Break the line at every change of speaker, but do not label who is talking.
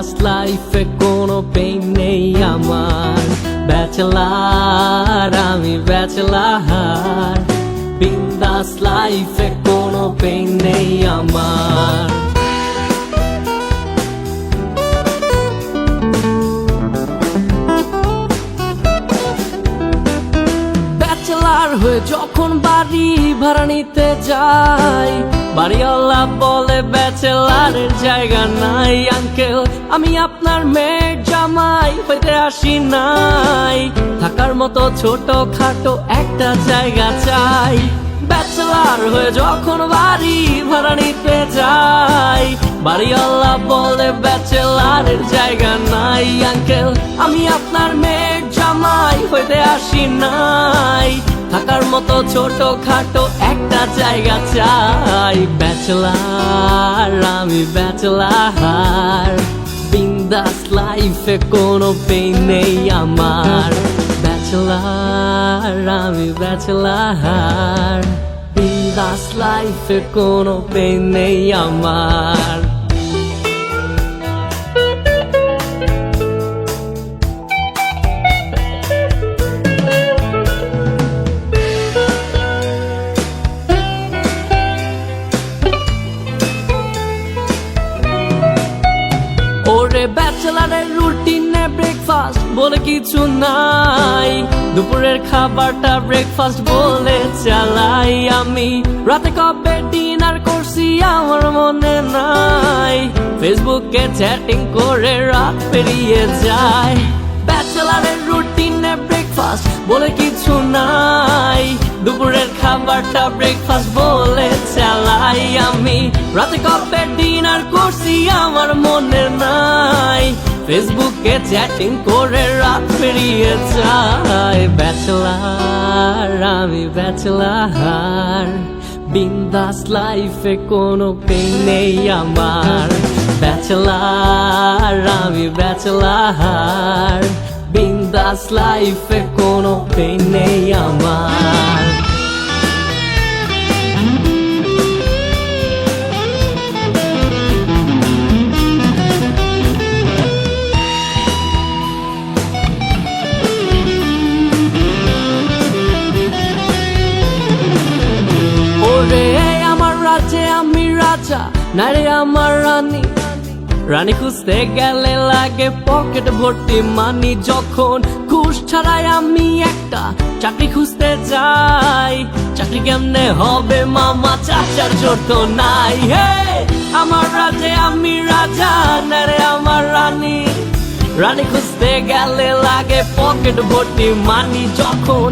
বিন্দাস লাইফে কোনো পেইন নেই আমার, ব্যাচেলার আমি ব্যাচেলার, বিন্দাস লাইফে কোনো পেইন নেই আমার। ব্যাচেলার হয়ে যখন বাড়ি ভাড়া নিতে যাই, বাড়িওয়ালা বলে ব্যাচেলারের জায়গা নাই। আঙ্কেল আমি আপনার মেয়ের জামাই হইতে আসি নাই, থাকার মতো ছোট খাটো একটা জায়গা চাই। ব্যাচেলার হয়ে যখন বাড়ি ভাড়া নিতে যাই, বাড়িওয়ালা বলে ব্যাচেলারের জায়গা নাই। আঙ্কেল আমি আপনার মেয়ের জামাই হইতে আসি নাই, থাকার মতো ছোট খাটো একটা জায়গা চাই। ব্যাচেলার আমি ব্যাচেলার, বিন্দাস লাইফে কোনো পেইন নেই আমার, ব্যাচেলার আমি ব্যাচেলার, বিন্দাস লাইফে কোনো পেইন নেই আমার। ওরে ব্যাচেলারের রুটিনে ব্রেকফাস্ট বলে কিছু নাই, দুপুরের খাবারটা ব্রেকফাস্ট বলে চালাই। আমি রাতে কবে ডিনার করছি আমার মনে নাই, ফেসবুকে চ্যাটিং করে রাত পেরিয়ে যায়। ব্যাচেলারের রুটিনে ব্রেকফাস্ট বলে কিছু নাই, দুপুরের খাবারটা ব্রেকফাস্ট বলে চালাই। আমি রাতে কবে ডিনার করছি আমার মনে নাই, ফেসবুকে চ্যাটিং করে রাত পেরিয়ে যায়। ব্যাচেলার আমি ব্যাচেলার, বিন্দাস লাইফে কোনো পেইন নেই আমার, ব্যাচেলার আমি ব্যাচেলার, বিন্দাস লাইফে কোনো পেইন নেই আমার। ওরে আমার রাজ্যে আমি রাজা, না রে আমার রানী, রানী খুঁজতে গেলে লাগে পকেট ভর্তি মানি। যখন ঘুষ ছাড়াই আমি একটা চাকরি খুঁজতে যাই, চাকরি কেমনে হবে মামা, চাচার জোর তো নাই। হে আমার রাজ্যে আমি রাজা, না রে আমার রানী, রানী খুঁজতে গেলে লাগে পকেট ভর্তি মানি। যখন